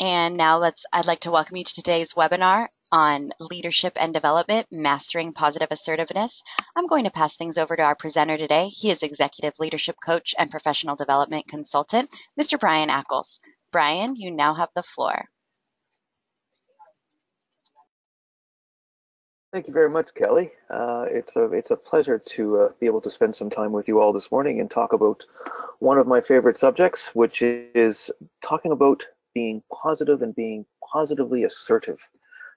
And now I'd like to welcome you to today's webinar on leadership and development, mastering positive assertiveness. I'm going to pass things over to our presenter today. He is executive leadership coach and professional development consultant, Mr. Brian Ackles. Brian, you now have the floor. Thank you very much, Kelly. It's a pleasure to be able to spend some time with you all this morning and talk about one of my favorite subjects, which is talking about being positive and being positively assertive.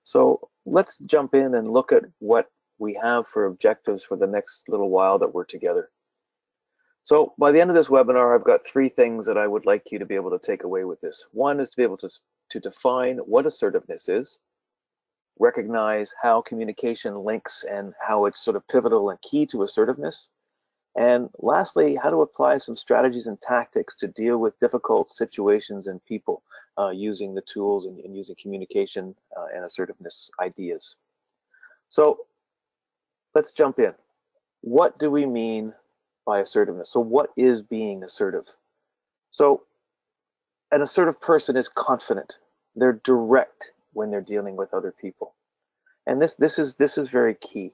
So let's jump in and look at what we have for objectives for the next little while that we're together. So by the end of this webinar, I've got three things that I would like you to be able to take away with this. One is to be able to define what assertiveness is, recognize how communication links and how it's sort of pivotal and key to assertiveness. And lastly, how to apply some strategies and tactics to deal with difficult situations and people using the tools and using communication and assertiveness ideas. So let's jump in. What do we mean by assertiveness? So what is being assertive? So an assertive person is confident. They're direct when they're dealing with other people. And this is very key.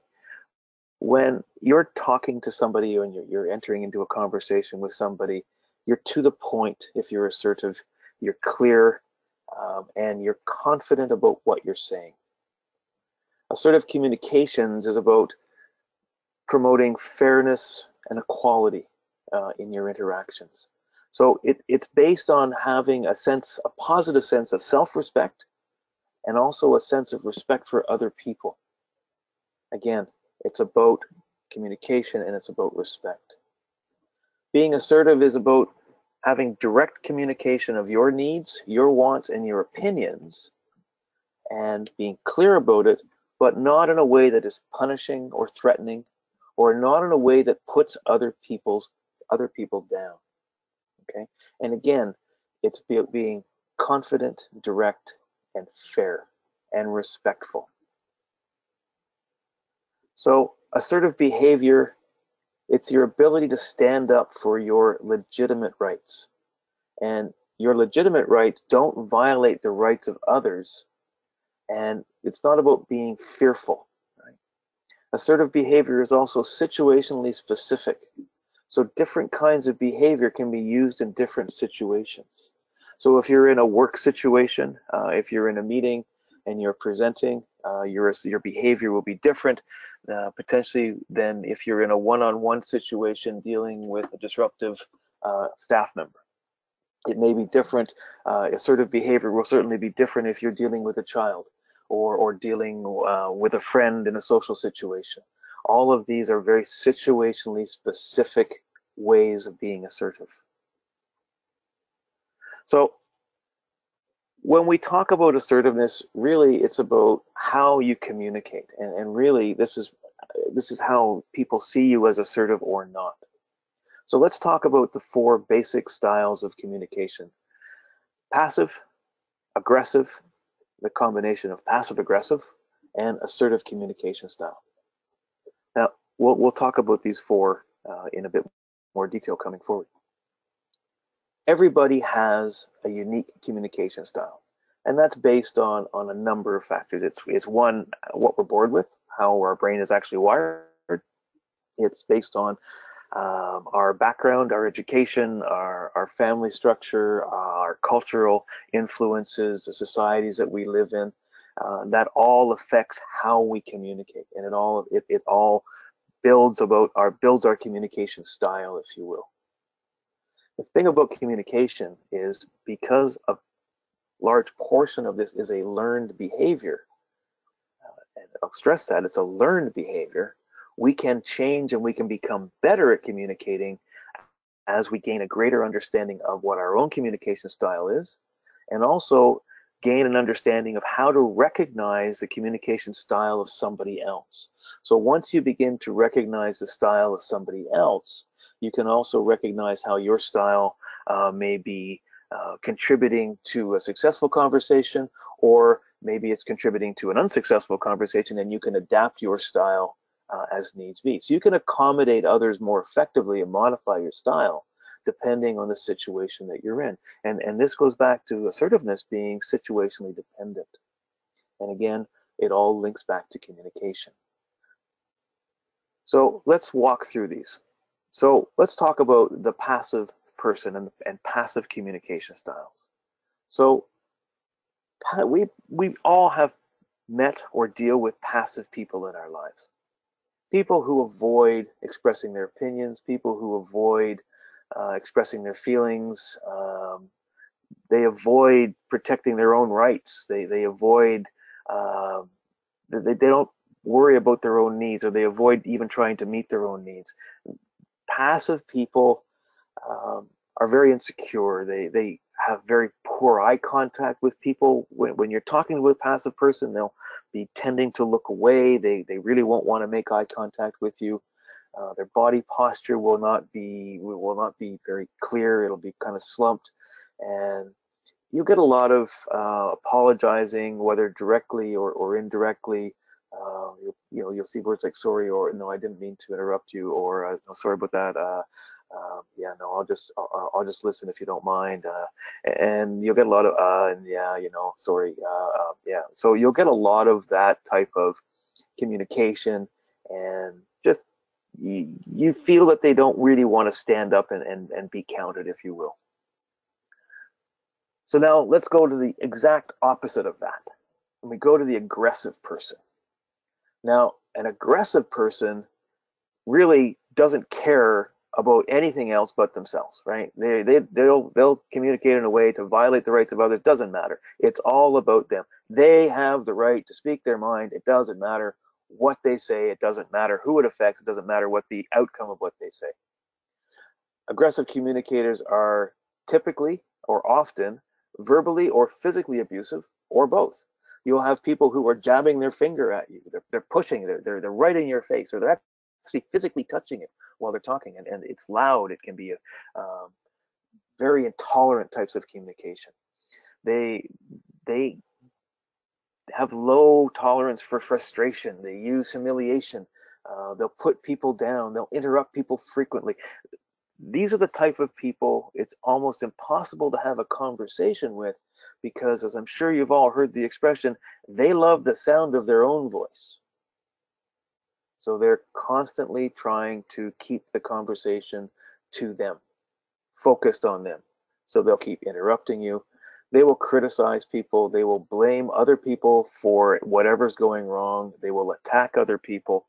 When you're talking to somebody and you're entering into a conversation with somebody, you're to the point. If you're assertive, you're clear, and you're confident about what you're saying. Assertive communications is about promoting fairness and equality in your interactions. So it's based on having a positive sense of self-respect and also a sense of respect for other people. Again, it's about communication and it's about respect. Being assertive is about having direct communication of your needs, your wants, and your opinions, and being clear about it, but not in a way that is punishing or threatening, or not in a way that puts other people down. Okay? And again, it's being confident, direct, and fair and respectful. So assertive behavior, it's your ability to stand up for your legitimate rights. And your legitimate rights don't violate the rights of others. And it's not about being fearful. Right? Assertive behavior is also situationally specific. So different kinds of behavior can be used in different situations. So if you're in a work situation, if you're in a meeting and you're presenting, your behavior will be different potentially than if you're in a one-on-one situation dealing with a disruptive staff member. It may be different. Assertive behavior will certainly be different if you're dealing with a child or dealing with a friend in a social situation. All of these are very situationally specific ways of being assertive. So when we talk about assertiveness, really it's about how you communicate, and really this is how people see you as assertive or not. So let's talk about the four basic styles of communication: passive, aggressive, the combination of passive aggressive, and assertive communication style. Now we'll talk about these four in a bit more detail coming forward. Everybody has a unique communication style, and that's based on a number of factors. It's one, what we're born with, how our brain is actually wired. It's based on our background, our education, our family structure, our cultural influences, the societies that we live in. That all affects how we communicate, and it all builds our communication style, if you will. The thing about communication is, because a large portion of this is a learned behavior, and I'll stress that it's a learned behavior, we can change and we can become better at communicating as we gain a greater understanding of what our own communication style is, and also gain an understanding of how to recognize the communication style of somebody else. So once you begin to recognize the style of somebody else, you can also recognize how your style may be contributing to a successful conversation, or maybe it's contributing to an unsuccessful conversation, and you can adapt your style as needs be. So you can accommodate others more effectively and modify your style depending on the situation that you're in. And this goes back to assertiveness being situationally dependent. And again, it all links back to communication. So let's walk through these. So let's talk about the passive person and passive communication styles. So we all have met or deal with passive people in our lives. People who avoid expressing their opinions, people who avoid expressing their feelings. They avoid protecting their own rights. They avoid, uh, they don't worry about their own needs, or they avoid even trying to meet their own needs. Passive people are very insecure. They have very poor eye contact with people. When you're talking with a passive person, they'll be tending to look away. They really won't want to make eye contact with you. Their body posture will not be very clear. It'll be kind of slumped, and you get a lot of apologizing, whether directly or indirectly. You'll see words like sorry, or no, I didn't mean to interrupt you, or no, sorry about that. Yeah, no, I'll just listen if you don't mind. And you'll get a lot of and yeah, sorry, yeah. So you'll get a lot of that type of communication, and just you feel that they don't really want to stand up and be counted, if you will. So now let's go to the exact opposite of that. And we go to the aggressive person. Now, an aggressive person really doesn't care about anything else but themselves, right? They'll communicate in a way to violate the rights of others. Doesn't matter. It's all about them. They have the right to speak their mind. It doesn't matter what they say. It doesn't matter who it affects. It doesn't matter what the outcome of what they say. Aggressive communicators are typically or often verbally or physically abusive, or both. You'll have people who are jabbing their finger at you. They're pushing, they're right in your face, or they're actually physically touching it while they're talking. And it's loud. It can be very intolerant types of communication. They they have low tolerance for frustration. They use humiliation. They'll put people down. They'll interrupt people frequently. These are the type of people it's almost impossible to have a conversation with, because, as I'm sure you've all heard the expression, they love the sound of their own voice. So they're constantly trying to keep the conversation to them, focused on them. So they'll keep interrupting you. They will criticize people. They will blame other people for whatever's going wrong. They will attack other people.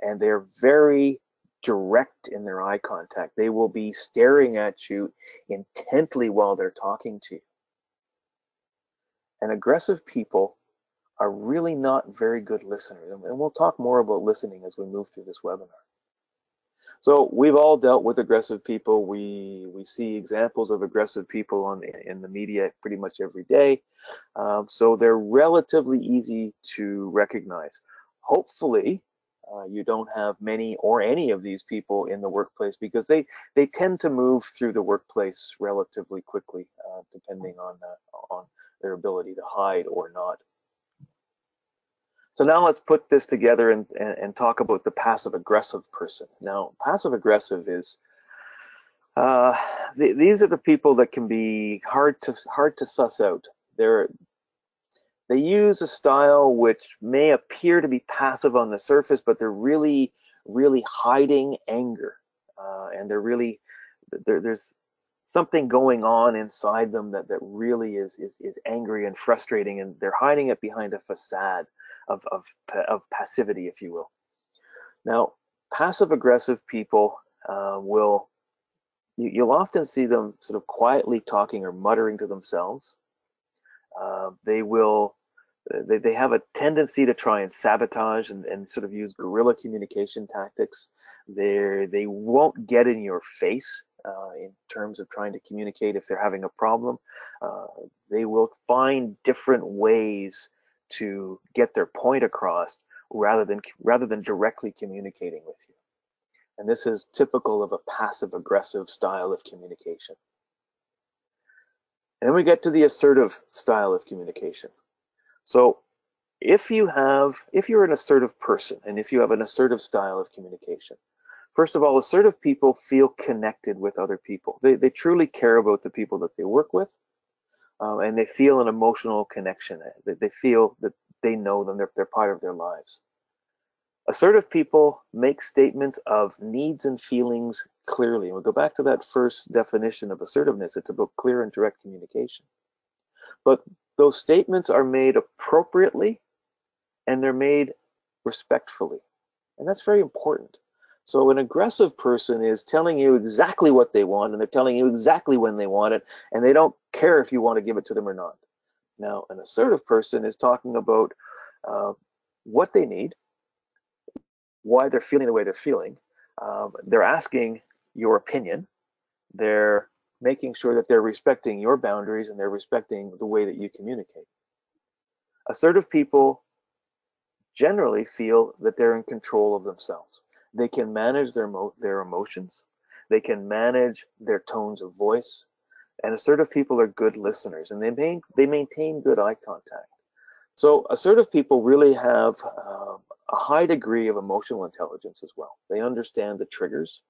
And they're very direct in their eye contact. They will be staring at you intently while they're talking to you. And aggressive people are really not very good listeners. And we'll talk more about listening as we move through this webinar. So we've all dealt with aggressive people. We see examples of aggressive people in the media pretty much every day. So they're relatively easy to recognize. Hopefully, you don't have many or any of these people in the workplace, because they tend to move through the workplace relatively quickly, depending on their ability to hide or not. So now let's put this together and talk about the passive aggressive person. Now, passive aggressive is these are the people that can be hard to suss out. They use a style which may appear to be passive on the surface, but they're really hiding anger, and there's something going on inside them that really is angry and frustrating, and they're hiding it behind a facade of passivity, if you will. Now, passive aggressive people you'll often see them sort of quietly talking or muttering to themselves. They have a tendency to try and sabotage and sort of use guerrilla communication tactics. They won't get in your face in terms of trying to communicate if they're having a problem. They will find different ways to get their point across rather than directly communicating with you. And this is typical of a passive aggressive style of communication. And then we get to the assertive style of communication. So if you're an assertive person, and if you have an assertive style of communication, First of all, assertive people feel connected with other people. They truly care about the people that they work with, and they feel an emotional connection. They feel that they know them, they're part of their lives. Assertive people make statements of needs and feelings clearly. And we'll go back to that first definition of assertiveness. It's about clear and direct communication. But those statements are made appropriately and they're made respectfully. And that's very important. So an aggressive person is telling you exactly what they want and they're telling you exactly when they want it, and they don't care if you want to give it to them or not. Now, an assertive person is talking about what they need, why they're feeling the way they're feeling. They're asking your opinion. They're making sure that they're respecting your boundaries and they're respecting the way that you communicate. Assertive people generally feel that they're in control of themselves. They can manage their emotions. They can manage their tones of voice. And assertive people are good listeners, and they maintain good eye contact. So assertive people really have a high degree of emotional intelligence as well. They understand the triggers.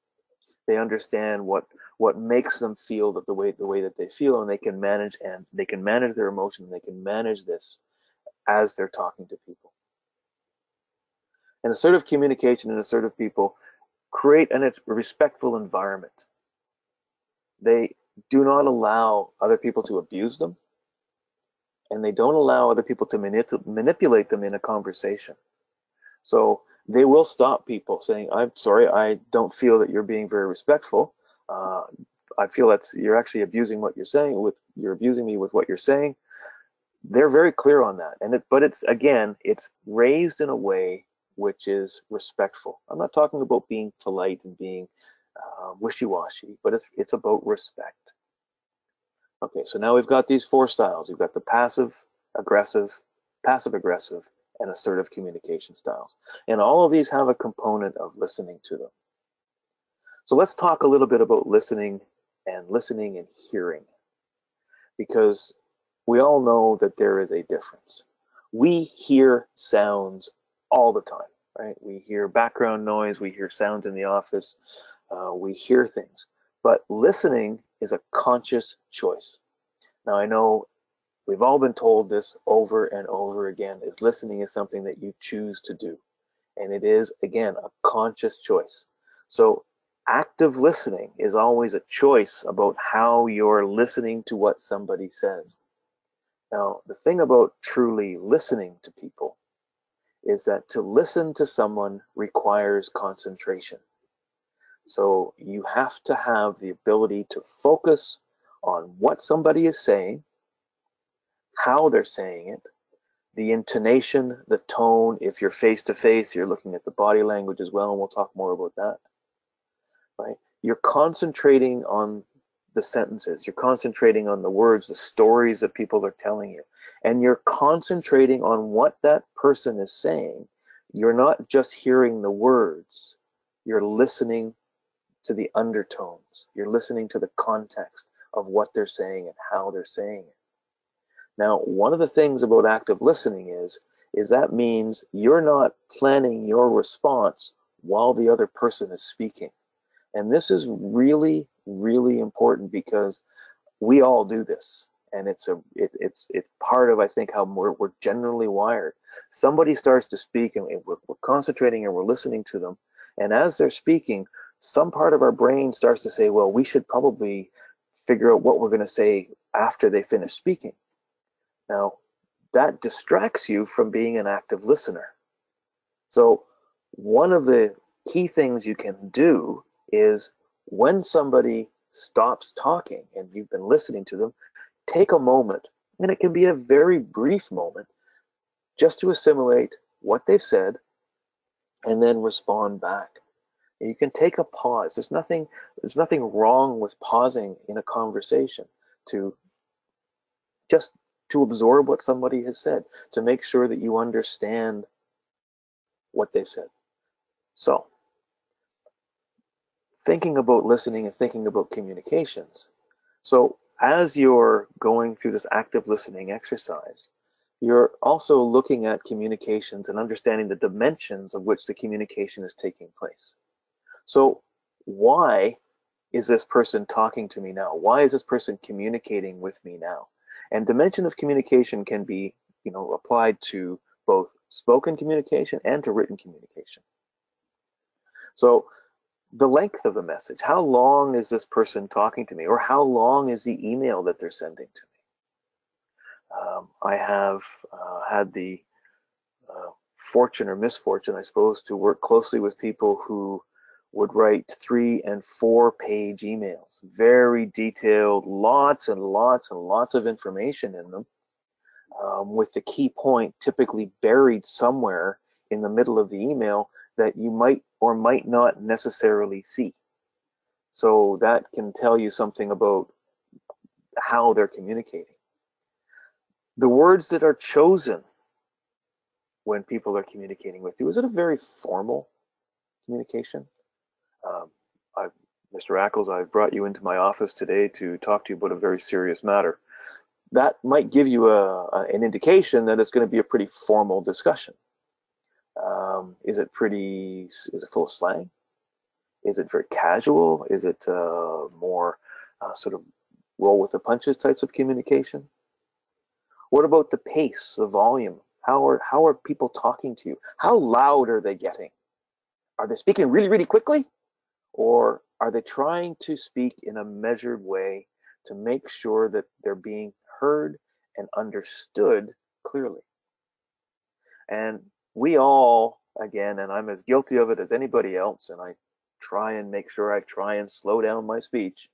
They understand what makes them feel the way that they feel, and they can manage their emotions. They can manage this as they're talking to people. And assertive communication and assertive people create a respectful environment. They do not allow other people to abuse them, and they don't allow other people to manipulate them in a conversation. So they will stop people saying, I'm sorry, I don't feel that you're being very respectful. Uh, I feel that you're actually abusing what you're saying you're abusing me with what you're saying. They're very clear on that. But it's raised in a way which is respectful. I'm not talking about being polite and being wishy-washy, but it's about respect. Okay, so now we've got these four styles. We've got the aggressive, passive aggressive, and assertive communication styles. And all of these have a component of listening to them. So let's talk a little bit about listening and hearing, because we all know that there is a difference. We hear sounds all the time, right? We hear background noise, we hear sounds in the office, we hear things. But listening is a conscious choice. Now, I know we've all been told this over and over again, is listening is something that you choose to do. And it is, again, a conscious choice. So active listening is always a choice about how you're listening to what somebody says. Now, the thing about truly listening to people is that to listen to someone requires concentration. So you have to have the ability to focus on what somebody is saying, how they're saying it, the intonation, the tone. If you're face to face, you're looking at the body language as well, and we'll talk more about that. Right? You're concentrating on the sentences, you're concentrating on the words, the stories that people are telling you, and you're concentrating on what that person is saying. You're not just hearing the words, you're listening to the undertones, you're listening to the context of what they're saying and how they're saying it. Now, one of the things about active listening is that means you're not planning your response while the other person is speaking. And this is really, really important because we all do this. And it's part of, I think, how we're generally wired. Somebody starts to speak and we're concentrating and we're listening to them. And as they're speaking, some part of our brain starts to say, well, we should probably figure out what we're going to say after they finish speaking. Now, that distracts you from being an active listener. So one of the key things you can do is when somebody stops talking and you've been listening to them, take a moment, and it can be a very brief moment, just to assimilate what they've said and then respond back. And you can take a pause. There's nothing wrong with pausing in a conversation to just to absorb what somebody has said, to make sure that you understand what they've said. So, thinking about listening and thinking about communications. So, as you're going through this active listening exercise, you're also looking at communications and understanding the dimensions of which the communication is taking place. So why is this person talking to me now? Why is this person communicating with me now? And dimension of communication can be, applied to both spoken communication and to written communication. So the length of the message, how long is this person talking to me, or how long is the email that they're sending to me? I have had the fortune or misfortune, I suppose, to work closely with people who would write 3- and 4-page emails, very detailed, lots and lots and lots of information in them, with the key point typically buried somewhere in the middle of the email that you might or might not necessarily see. So that can tell you something about how they're communicating. The words that are chosen when people are communicating with you, is it a very formal communication? Um, I, Mr. Ackles, I've brought you into my office today to talk to you about a very serious matter. That might give you an indication that it's going to be a pretty formal discussion. Is it full of slang? Is it very casual? Is it more sort of roll with the punches types of communication? What about the pace, the volume? How are people talking to you? How loud are they getting? Are they speaking really, really quickly? Or are they trying to speak in a measured way to make sure that they're being heard and understood clearly? And we all, again, and I'm as guilty of it as anybody else, and I try and make sure I try and slow down my speech,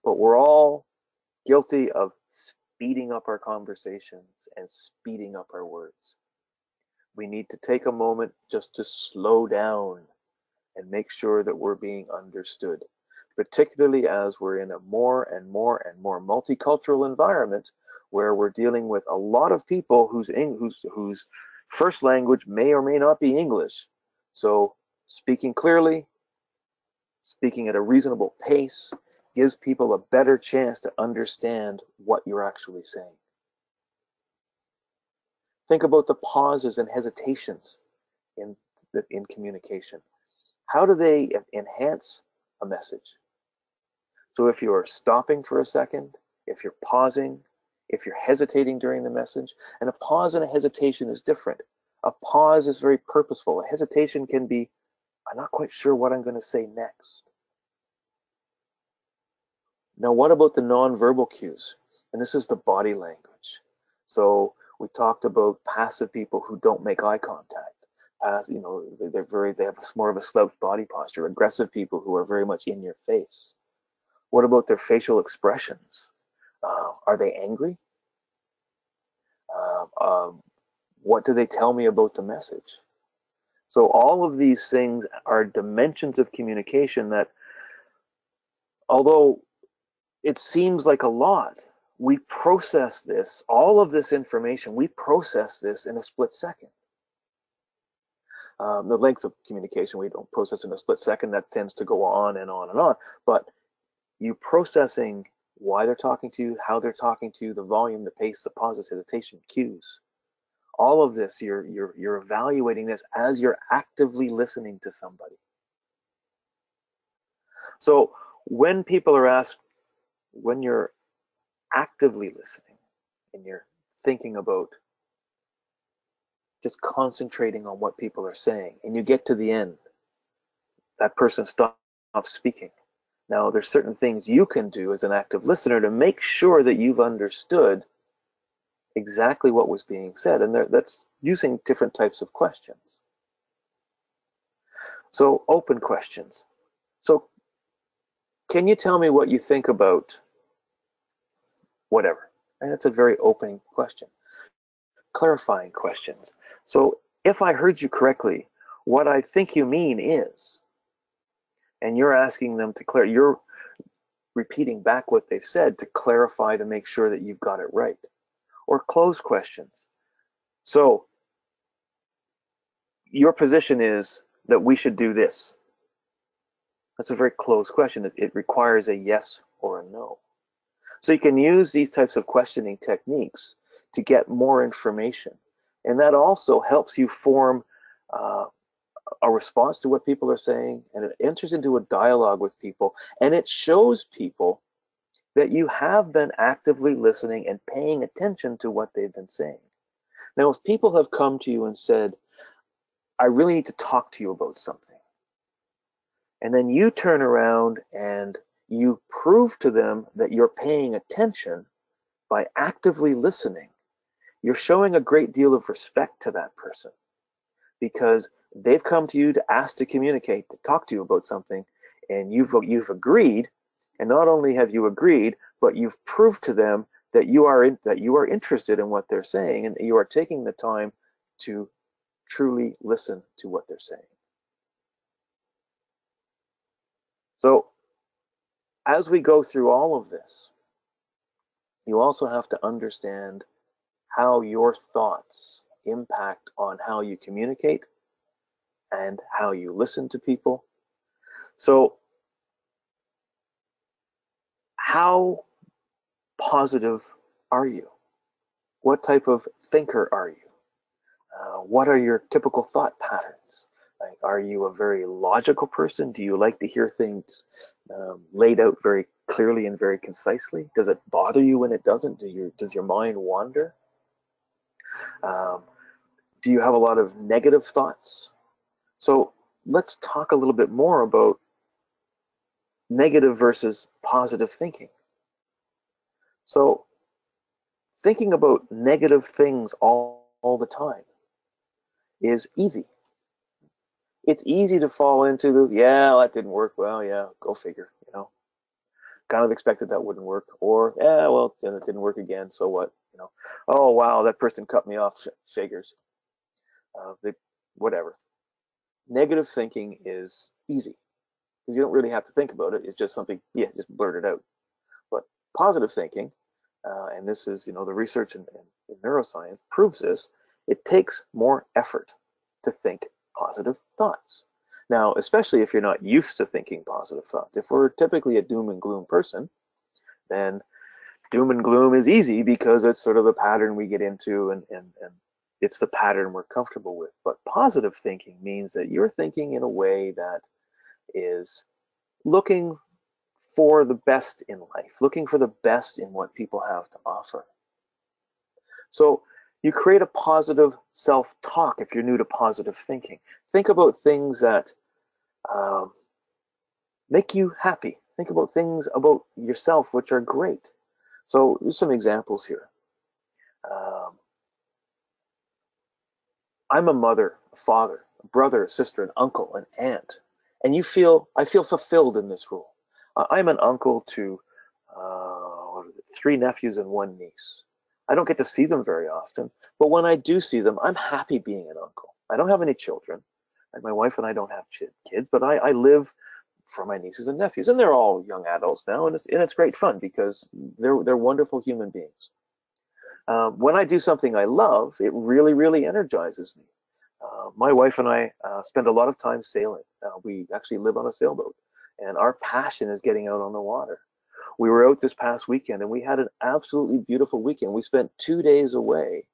but we're all guilty of speeding up our conversations and speeding up our words. We need to take a moment just to slow down and make sure that we're being understood, particularly as we're in a more and more and more multicultural environment where we're dealing with a lot of people whose first language may or may not be English. So speaking clearly, speaking at a reasonable pace, gives people a better chance to understand what you're actually saying. Think about the pauses and hesitations in communication. How do they enhance a message? So if you're stopping for a second, if you're pausing, if you're hesitating during the message, and a pause and a hesitation is different. A pause is very purposeful. A hesitation can be, I'm not quite sure what I'm going to say next. Now, what about the nonverbal cues? And this is the body language. So we talked about passive people who don't make eye contact. They have more of a slouched body posture. Aggressive people who are very much in your face. What about their facial expressions? Are they angry? What do they tell me about the message? So all of these things are dimensions of communication that, although it seems like a lot, we process this, all of this information, we process this in a split second. The length of communication, we don't process in a split second. That tends to go on and on and on. But you processing why they're talking to you, how they're talking to you, the volume, the pace, the pauses, hesitation, cues, all of this, you're evaluating this as you're actively listening to somebody. So when people are asked, when you're actively listening and you're thinking about just concentrating on what people are saying, and you get to the end, that person stops speaking. Now, there's certain things you can do as an active listener to make sure that you've understood exactly what was being said, and that's using different types of questions. So, open questions. So, can you tell me what you think about whatever? And it's a very opening question. Clarifying questions. So, if I heard you correctly, what I think you mean is, and you're asking them to clarify, you're repeating back what they've said to clarify to make sure that you've got it right. Or close questions. So, your position is that we should do this. That's a very closed question. It requires a yes or a no. So you can use these types of questioning techniques to get more information. And that also helps you form a response to what people are saying, and it enters into a dialogue with people, and it shows people that you have been actively listening and paying attention to what they've been saying. Now, if people have come to you and said, I really need to talk to you about something, and then you turn around and you prove to them that you're paying attention by actively listening, you're showing a great deal of respect to that person because they've come to you to ask to communicate, to talk to you about something, and you've agreed, and not only have you agreed, but you've proved to them that you are interested in what they're saying, and you are taking the time to truly listen to what they're saying. So as we go through all of this, you also have to understand how your thoughts impact on how you communicate and how you listen to people. So how positive are you? What type of thinker are you? What are your typical thought patterns? Like, are you a very logical person? Do you like to hear things laid out very clearly and very concisely? Does it bother you when it doesn't? Does your mind wander? Um, do you have a lot of negative thoughts? So let's talk a little bit more about negative versus positive thinking. So thinking about negative things all the time is easy. It's easy to fall into the, yeah, that didn't work. Well, yeah, go figure, you know. Kind of expected that wouldn't work. Or, yeah, well, it didn't work again, so what? You know, oh, wow, that person cut me off, figures. They, whatever. Negative thinking is easy because you don't really have to think about it. It's just something, yeah, just blurt it out. But positive thinking, and this is, the research in neuroscience proves this, it takes more effort to think positive thoughts. Now, especially if you're not used to thinking positive thoughts. If we're typically a doom and gloom person, then doom and gloom is easy because it's sort of the pattern we get into and it's the pattern we're comfortable with. But positive thinking means that you're thinking in a way that is looking for the best in life, looking for the best in what people have to offer. So you create a positive self-talk if you're new to positive thinking. Think about things that make you happy. Think about things about yourself which are great. So there's some examples here. I'm a mother, a father, a brother, a sister, an uncle, an aunt, and I feel fulfilled in this role. I'm an uncle to 3 nephews and 1 niece. I don't get to see them very often, but when I do see them, I'm happy being an uncle. I don't have any children, and my wife and I don't have kids, but I live for my nieces and nephews, and they're all young adults now, and it's great fun because they're wonderful human beings. When I do something I love, it really, really energizes me. My wife and I spend a lot of time sailing. We actually live on a sailboat, and our passion is getting out on the water. We were out this past weekend, and we had an absolutely beautiful weekend. We spent 2 days away,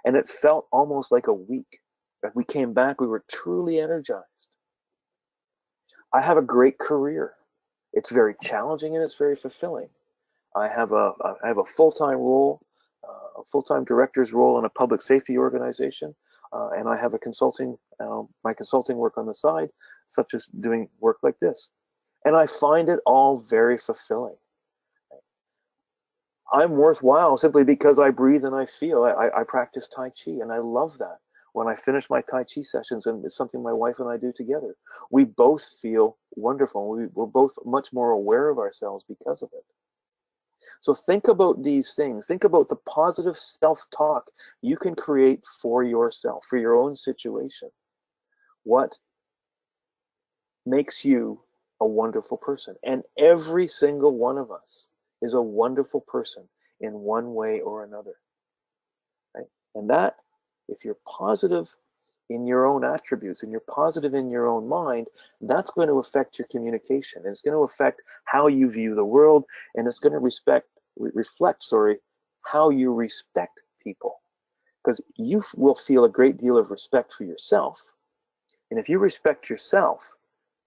and it felt almost like a week. As we came back, we were truly energized. I have a great career. It's very challenging and it's very fulfilling. I have a full-time role, a full-time director's role in a public safety organization, and I have my consulting work on the side, such as doing work like this. And I find it all very fulfilling. I'm worthwhile simply because I breathe and I feel. I practice Tai Chi, and I love that. When I finish my Tai Chi sessions, and it's something my wife and I do together, we both feel wonderful. We're both much more aware of ourselves because of it. So think about these things. Think about the positive self-talk you can create for yourself, for your own situation. What makes you a wonderful person? And every single one of us is a wonderful person in one way or another. Right? And that, if you're positive in your own attributes and you're positive in your own mind, that's going to affect your communication. And it's going to affect how you view the world, and it's going to reflect how you respect people. Because you will feel a great deal of respect for yourself, And if you respect yourself,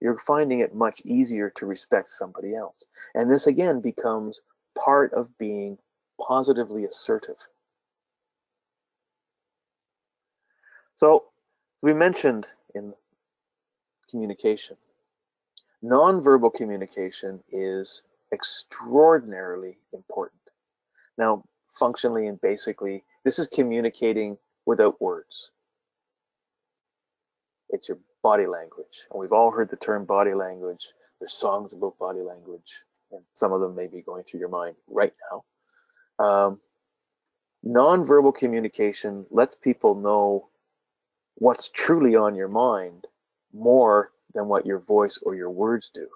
you're finding it much easier to respect somebody else. And this again becomes part of being positively assertive. So we mentioned in communication, nonverbal communication is extraordinarily important. Now, functionally and basically, this is communicating without words. It's your body language. And we've all heard the term body language. There's songs about body language, and some of them may be going through your mind right now. Nonverbal communication lets people know what's truly on your mind more than what your voice or your words do.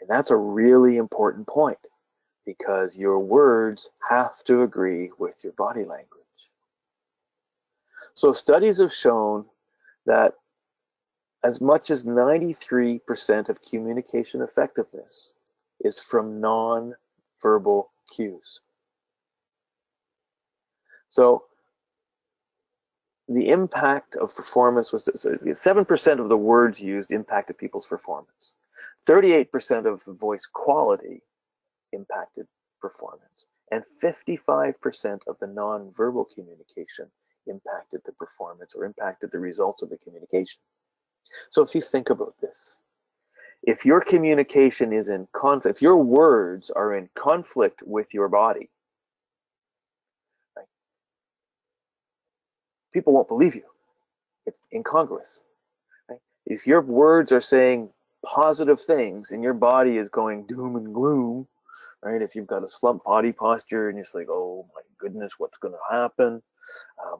And that's a really important point because your words have to agree with your body language. So studies have shown that as much as 93% of communication effectiveness is from non-verbal cues. So the impact of performance was 7% of the words used impacted people's performance. 38% of the voice quality impacted performance. And 55% of the nonverbal communication impacted the performance or impacted the results of the communication. So if you think about this, if your communication is in conflict, if your words are in conflict with your body, right, people won't believe you. It's incongruous. Right? If your words are saying positive things and your body is going doom and gloom, right? If you've got a slump body posture and you're just like, oh my goodness, what's going to happen?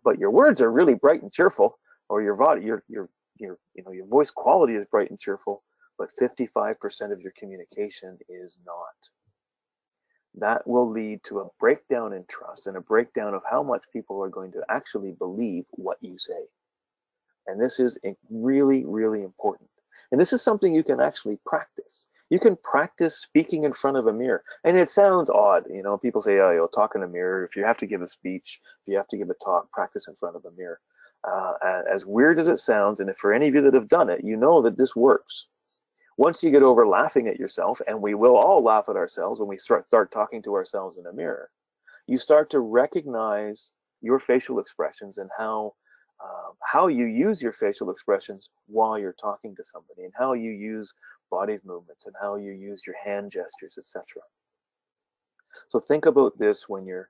But your words are really bright and cheerful, or your body, your voice quality is bright and cheerful, but 55% of your communication is not. That will lead to a breakdown in trust and a breakdown of how much people are going to actually believe what you say. And this is really, really important. And this is something you can actually practice. You can practice speaking in front of a mirror. And it sounds odd, people say, oh, you'll talk in a mirror. If you have to give a speech, if you have to give a talk, practice in front of a mirror. As weird as it sounds, and if for any of you that have done it, you know that this works. Once you get over laughing at yourself, and we will all laugh at ourselves when we start talking to ourselves in a mirror, you start to recognize your facial expressions and how you use your facial expressions while you're talking to somebody, and how you use body movements, and how you use your hand gestures, etc. So think about this when you're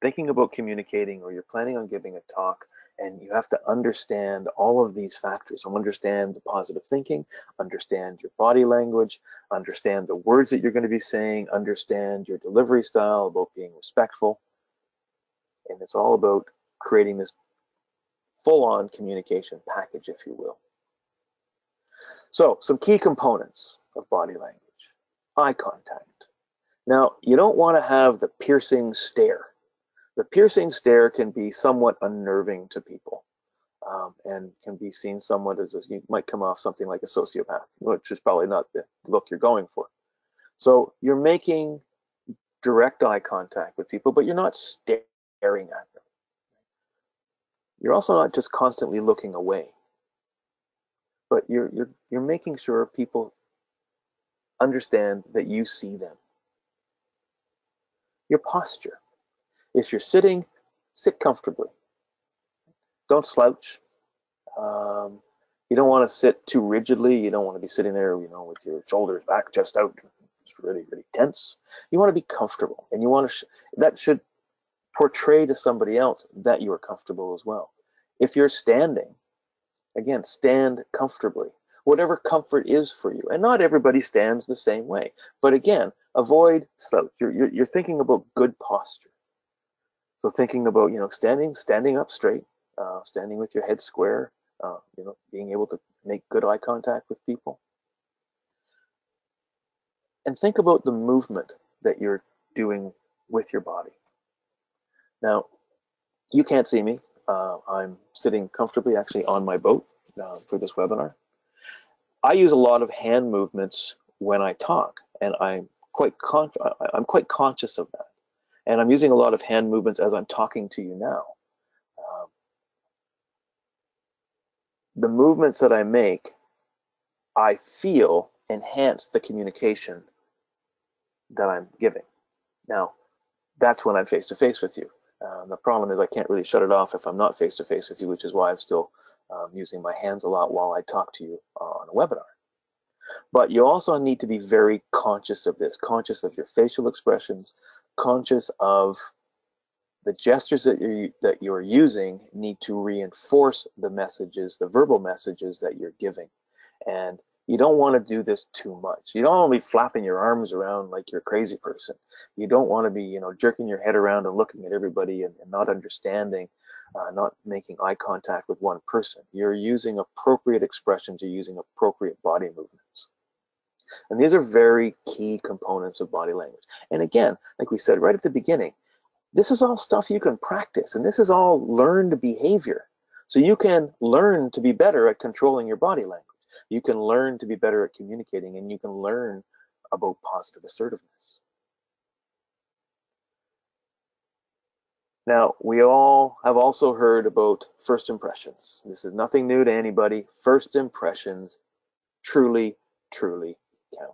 thinking about communicating or you're planning on giving a talk, and you have to understand all of these factors. So understand the positive thinking, understand your body language, understand the words that you're going to be saying, understand your delivery style, about being respectful. And it's all about creating this full-on communication package, if you will. So some key components of body language. Eye contact. Now, you don't want to have the piercing stare. The piercing stare can be somewhat unnerving to people, and can be seen somewhat as you might come off something like a sociopath, which is probably not the look you're going for. So you're making direct eye contact with people, but you're not staring at them. You're also not just constantly looking away, but you're making sure people understand that you see them. Your posture. If you're sitting, sit comfortably. Don't slouch. You don't want to sit too rigidly. You don't want to be sitting there, with your shoulders back, chest out. It's really, really tense. You want to be comfortable, and you want to. That should portray to somebody else that you are comfortable as well. If you're standing, again, stand comfortably. Whatever comfort is for you, and not everybody stands the same way. But again, avoid slouch. You're thinking about good posture. So thinking about standing up straight, standing with your head square, being able to make good eye contact with people. And think about the movement that you're doing with your body. Now, you can't see me. I'm sitting comfortably actually on my boat for this webinar. I use a lot of hand movements when I talk, and I'm quite conscious of that. And I'm using a lot of hand movements as I'm talking to you now. the movements that I make, I feel enhance the communication that I'm giving. Now, that's when I'm face to face with you. The problem is I can't really shut it off if I'm not face to face with you, which is why I'm still using my hands a lot while I talk to you on a webinar. But you also need to be very conscious of this, conscious of your facial expressions, conscious of the gestures that you're using need to reinforce the messages, the verbal messages that you're giving. And you don't want to do this too much. You don't want to be flapping your arms around like you're a crazy person. You don't want to be, jerking your head around and looking at everybody and not understanding, not making eye contact with one person. You're using appropriate expressions. You're using appropriate body movements. And these are very key components of body language. And again, like we said right at the beginning, this is all stuff you can practice, and this is all learned behavior. So you can learn to be better at controlling your body language. You can learn to be better at communicating, and you can learn about positive assertiveness. Now, we all have also heard about first impressions. This is nothing new to anybody. First impressions truly, truly count.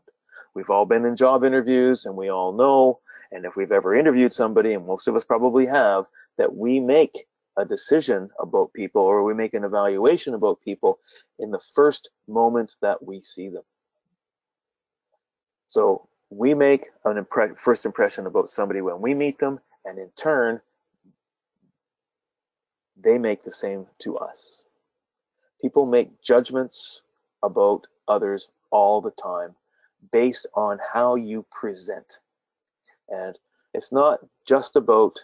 We've all been in job interviews, and we all know, and if we've ever interviewed somebody, and most of us probably have, that we make a decision about people, or we make an evaluation about people in the first moments that we see them. So we make an first impression about somebody when we meet them, and in turn, they make the same to us. People make judgments about others all the time based on how you present. And it's not just about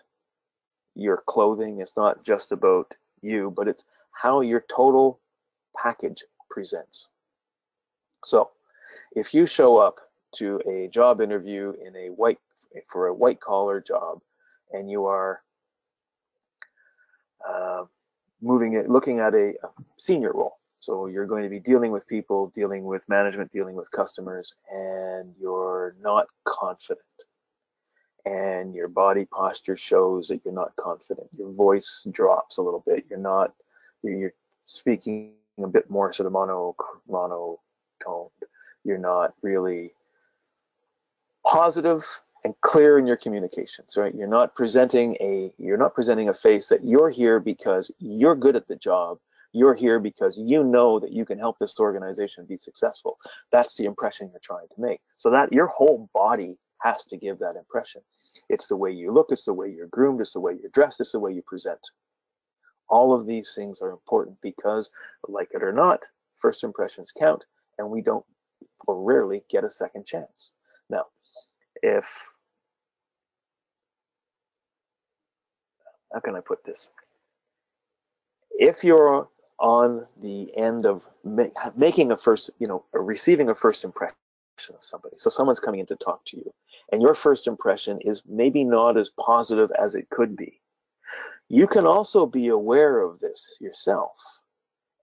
your clothing, it's not just about you, but it's how your total package presents. So if you show up to a job interview for a white collar job, and you are looking at a senior role, so you're going to be dealing with people, dealing with management, dealing with customers, and you're not confident, and your body posture shows that you're not confident. Your voice drops a little bit. You're speaking a bit more sort of monotoned. You're not really positive and clear in your communications, right? You're not presenting a face that you're here because you're good at the job. You're here because you know that you can help this organization be successful. That's the impression you're trying to make. So that your whole body has to give that impression. It's the way you look, it's the way you're groomed, it's the way you're dressed, it's the way you present. All of these things are important because, like it or not, first impressions count, and we don't, or rarely, get a second chance. Now, how can I put this? If you're on the end of making a first, receiving a first impression of somebody, so someone's coming in to talk to you, and your first impression is maybe not as positive as it could be, you can also be aware of this yourself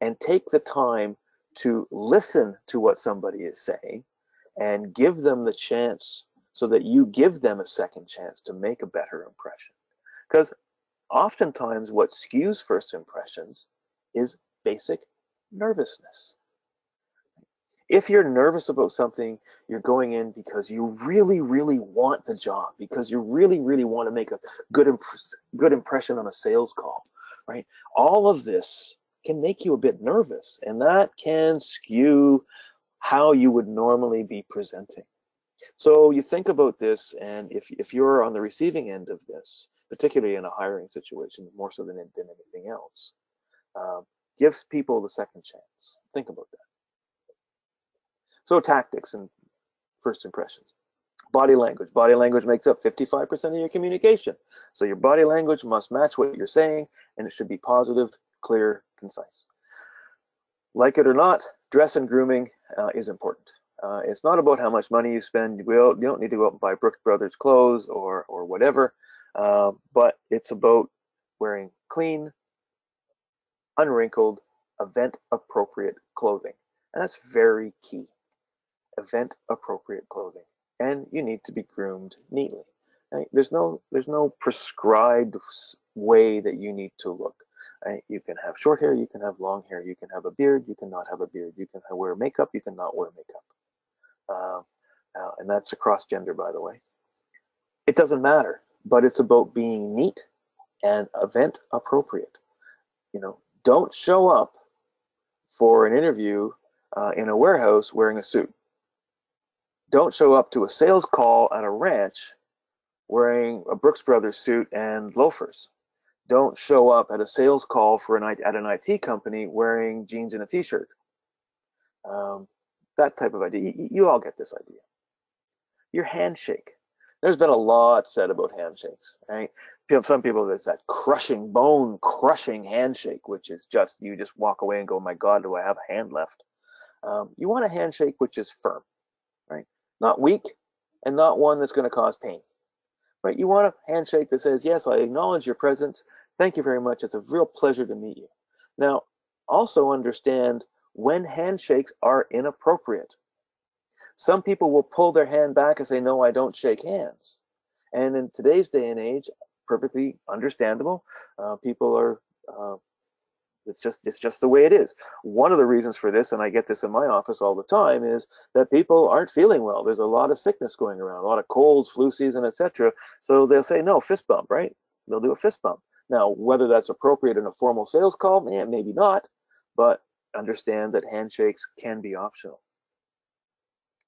and take the time to listen to what somebody is saying and give them the chance so that you give them a second chance to make a better impression. Because oftentimes what skews first impressions is basic nervousness. If you're nervous about something, you're going in because you really, really want the job, because you really, really want to make a good impression on a sales call, right? All of this can make you a bit nervous, and that can skew how you would normally be presenting. So you think about this, and if you're on the receiving end of this, particularly in a hiring situation, more so than anything else, gives people the second chance. Think about that. So tactics and first impressions. Body language. Body language makes up 55% of your communication. So your body language must match what you're saying, and it should be positive, clear, concise. Like it or not, dress and grooming is important. It's not about how much money you spend. You don't need to go out and buy Brooks Brothers clothes or whatever, but it's about wearing clean, unwrinkled, event-appropriate clothing. And that's very key. Event-appropriate clothing. And you need to be groomed neatly. Right? There's no prescribed way that you need to look. Right? You can have short hair, you can have long hair, you can have a beard, you cannot have a beard, you can wear makeup, you cannot wear makeup. And that's across gender, by the way. It doesn't matter, but it's about being neat and event appropriate. Don't show up for an interview in a warehouse wearing a suit. Don't show up to a sales call at a ranch wearing a Brooks Brothers suit and loafers. Don't show up at a sales call for at an IT company wearing jeans and a t-shirt. That type of idea. You all get this idea. Your handshake. There's been a lot said about handshakes, right? Some people, there's that crushing, bone crushing handshake, which is just, you just walk away and go, my God, do I have a hand left? You want a handshake which is firm, right? Not weak and not one that's going to cause pain, right? You want a handshake that says, yes, I acknowledge your presence. Thank you very much. It's a real pleasure to meet you. Now, also understand when handshakes are inappropriate. Some people will pull their hand back and say, no, I don't shake hands. And in today's day and age, perfectly understandable. People are, it's just the way it is. One of the reasons for this, and I get this in my office all the time, is that people aren't feeling well. There's a lot of sickness going around, a lot of colds, flu season, etc. So they'll say, no, fist bump, right? They'll do a fist bump. Now, whether that's appropriate in a formal sales call, maybe not, but understand that handshakes can be optional.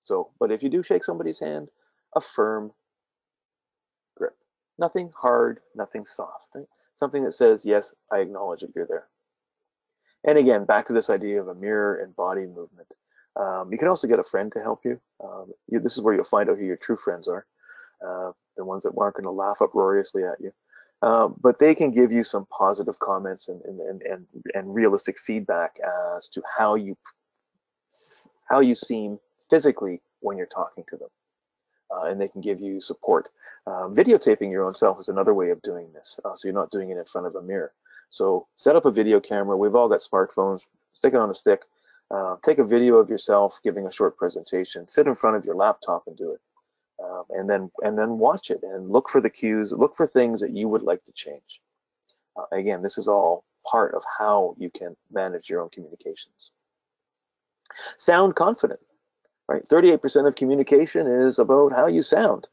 So, but if you do shake somebody's hand, a firm grip. Nothing hard, nothing soft, right? Something that says, yes, I acknowledge that you're there. And again, back to this idea of a mirror and body movement. You can also get a friend to help you. This is where you'll find out who your true friends are, the ones that aren't going to laugh uproariously at you. But they can give you some positive comments and realistic feedback as to how you seem physically when you're talking to them. And they can give you support. Videotaping your own self is another way of doing this, so you're not doing it in front of a mirror. So set up a video camera. We've all got smartphones. Stick it on a stick. Take a video of yourself giving a short presentation. Sit in front of your laptop and do it, and then watch it and look for the cues. Look for things that you would like to change. Again, this is all part of how you can manage your own communications. Sound confident. Right, 38% of communication is about how you sound.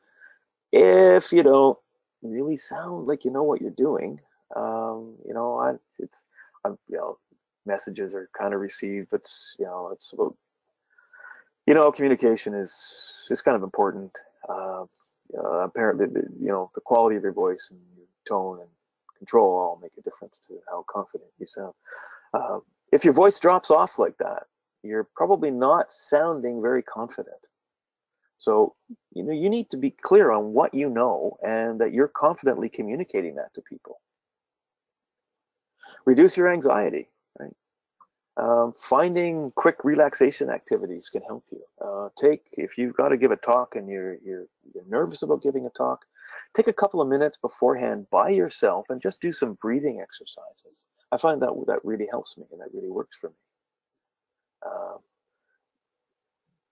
If you don't really sound like you know what you're doing, messages are kind of received, but it's about, communication is kind of important. Apparently, the quality of your voice and your tone and control all make a difference to how confident you sound. If your voice drops off like that, you're probably not sounding very confident. So, you need to be clear on what you know and that you're confidently communicating that to people. Reduce your anxiety, right? Finding quick relaxation activities can help you. If you've got to give a talk and you're nervous about giving a talk, take a couple of minutes beforehand by yourself and just do some breathing exercises. I find that really helps me and that really works for me.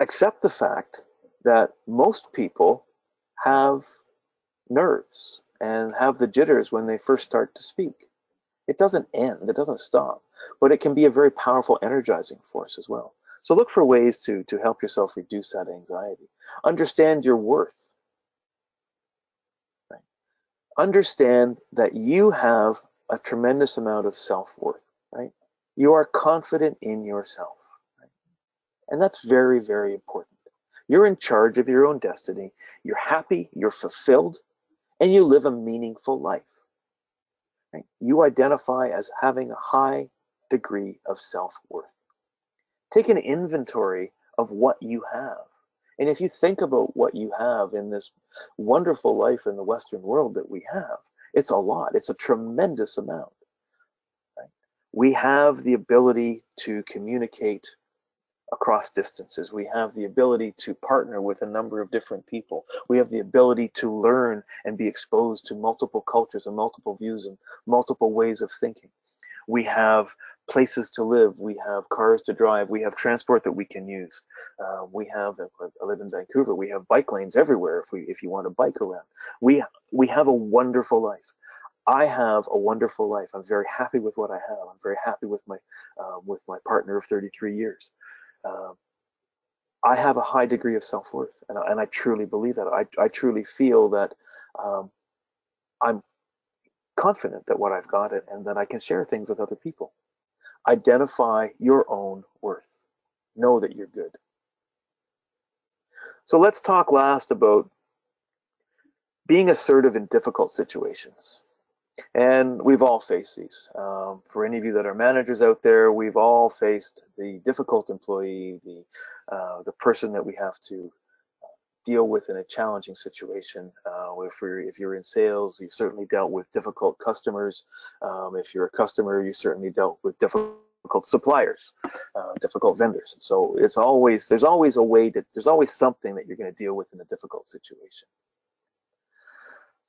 Accept the fact that most people have nerves and have the jitters when they first start to speak. It doesn't end, it doesn't stop, but it can be a very powerful energizing force as well. So look for ways to help yourself reduce that anxiety. Understand your worth. Right? Understand that you have a tremendous amount of self-worth, right? You are confident in yourself, right? And that's very, very important. You're in charge of your own destiny. You're happy, you're fulfilled, and you live a meaningful life. Right? You identify as having a high degree of self-worth. Take an inventory of what you have. And if you think about what you have in this wonderful life in the Western world that we have, it's a lot. It's a tremendous amount. Right? We have the ability to communicate across distances. We have the ability to partner with a number of different people. We have the ability to learn and be exposed to multiple cultures and multiple views and multiple ways of thinking. We have places to live. We have cars to drive. We have transport that we can use. I live in Vancouver. We have bike lanes everywhere if you want to bike around. We have a wonderful life. I have a wonderful life. I'm very happy with what I have. I'm very happy with my partner of 33 years. Um, I have a high degree of self-worth, and I truly believe that. I truly feel that um, I'm confident that what I've got it and that I can share things with other people. Identify your own worth. Know that you're good. So let's talk last about being assertive in difficult situations. And we've all faced these. For any of you that are managers out there, we've all faced the difficult employee, the person that we have to deal with in a challenging situation. If you're in sales, you've certainly dealt with difficult customers. If you're a customer, you certainly dealt with difficult suppliers, difficult vendors. So there's always something that you're going to deal with in a difficult situation.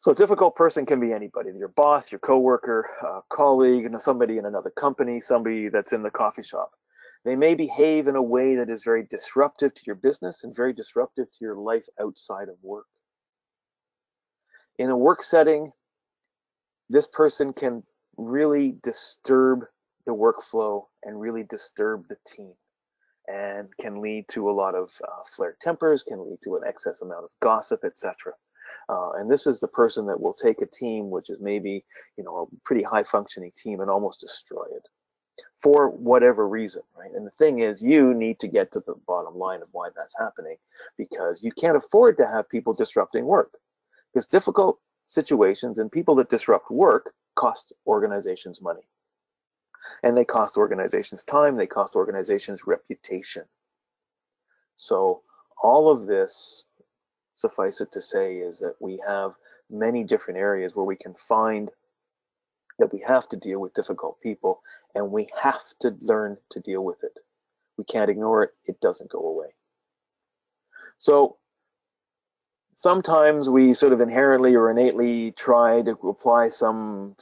So a difficult person can be anybody, your boss, your coworker, colleague, and somebody in another company, somebody that's in the coffee shop. They may behave in a way that is very disruptive to your business and very disruptive to your life outside of work. In a work setting, this person can really disturb the workflow and really disturb the team, and can lead to a lot of flared tempers, can lead to an excess amount of gossip, etc. And this is the person that will take a team, which is maybe, a pretty high functioning team, and almost destroy it for whatever reason, right? And the thing is, you need to get to the bottom line of why that's happening, because you can't afford to have people disrupting work, because difficult situations and people that disrupt work cost organizations money, and they cost organizations time, they cost organizations reputation. So all of this, suffice it to say, is that we have many different areas where we can find that we have to deal with difficult people, and we have to learn to deal with it. We can't ignore it. It doesn't go away. So sometimes we sort of inherently or innately try to apply some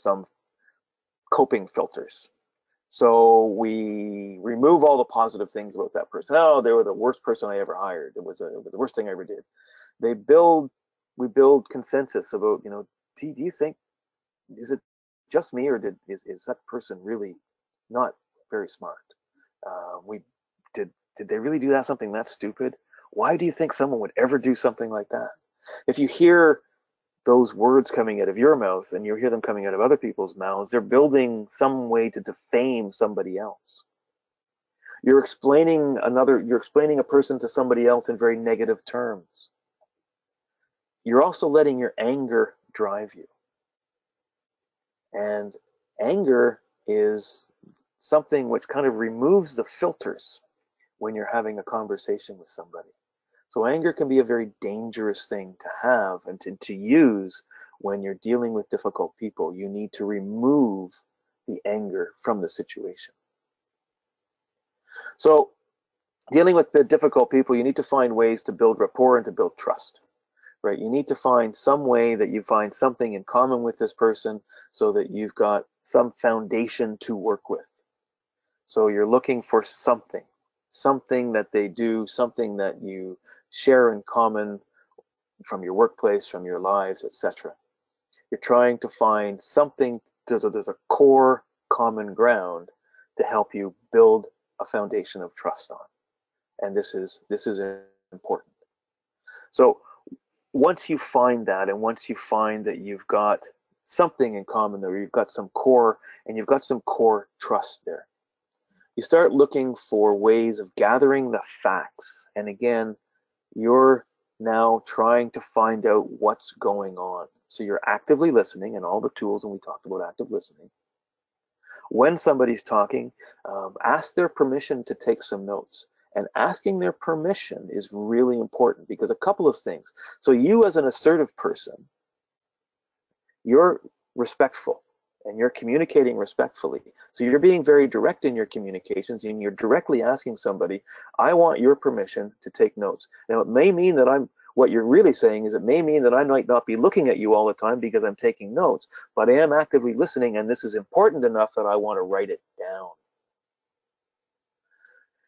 coping filters. So we remove all the positive things about that person. Oh, they were the worst person I ever hired. It was the worst thing I ever did. We build consensus about, do you think, is it just me, or is that person really not very smart? We did they really do something that stupid? Why do you think someone would ever do something like that? If you hear those words coming out of your mouth and you hear them coming out of other people's mouths, they're building some way to defame somebody else. You're explaining a person to somebody else in very negative terms. You're also letting your anger drive you. And anger is something which kind of removes the filters when you're having a conversation with somebody. So anger can be a very dangerous thing to have and to use when you're dealing with difficult people. You need to remove the anger from the situation. So dealing with the difficult people, you need to find ways to build rapport and to build trust. Right? You need to find some way that you find something in common with this person so that you've got some foundation to work with. So you're looking for something that they do, something that you share in common from your workplace, from your lives, etc. You're trying to find something, there's a core common ground to help you build a foundation of trust on. And this is important. So once you find that, and once you find that you've got something in common there, you've got some core trust there, you start looking for ways of gathering the facts. And again, you're now trying to find out what's going on. So you're actively listening, and all the tools, and we talked about active listening. When somebody's talking, ask their permission to take some notes. And asking their permission is really important, because a couple of things. So you, as an assertive person, you're respectful and you're communicating respectfully. So you're being very direct in your communications, and you're directly asking somebody, I want your permission to take notes. Now, it may mean that what you're really saying is, it may mean that I might not be looking at you all the time because I'm taking notes, but I am actively listening, and this is important enough that I want to write it down.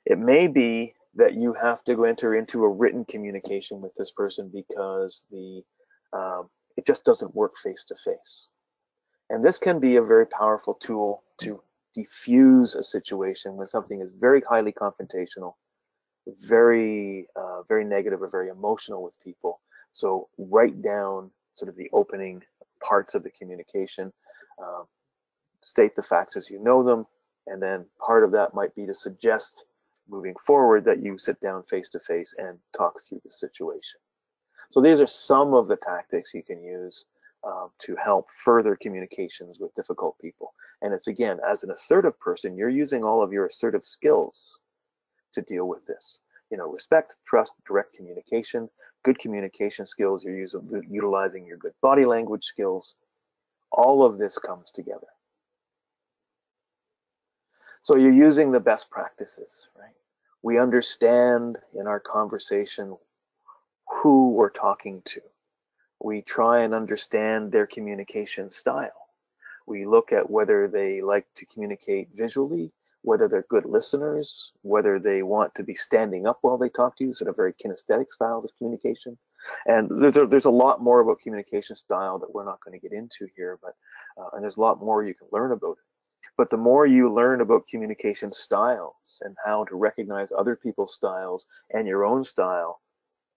It may be that you have to enter into a written communication with this person because it just doesn't work face to face. And this can be a very powerful tool to diffuse a situation when something is very highly confrontational, very negative or very emotional with people. So write down sort of the opening parts of the communication, uh, state the facts as you know them, and then part of that might be to suggest moving forward that you sit down face to face and talk through the situation. So these are some of the tactics you can use to help further communications with difficult people. And it's, again, as an assertive person, you're using all of your assertive skills to deal with this. You know, respect, trust, direct communication, good communication skills, you're utilizing your good body language skills. All of this comes together. So you're using the best practices, right? We understand in our conversation who we're talking to. We try and understand their communication style. We look at whether they like to communicate visually, whether they're good listeners, whether they want to be standing up while they talk to you, sort of very kinesthetic style of communication. And there's a lot more about communication style that we're not going to get into here, but and there's a lot more you can learn about it. But the more you learn about communication styles and how to recognize other people's styles and your own style,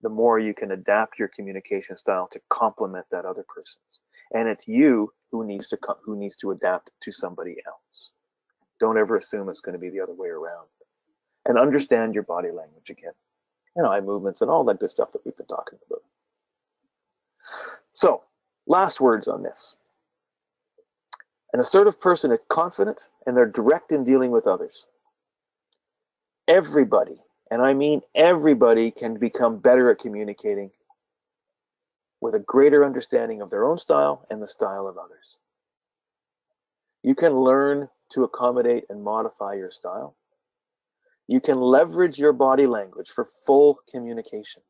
the more you can adapt your communication style to complement that other person's. And it's you who needs to adapt to somebody else. Don't ever assume it's going to be the other way around. And understand your body language again, and eye movements and all that good stuff that we've been talking about. So, last words on this. An assertive person is confident and they're direct in dealing with others. Everybody, and I mean everybody, can become better at communicating with a greater understanding of their own style and the style of others. You can learn to accommodate and modify your style. You can leverage your body language for full communication.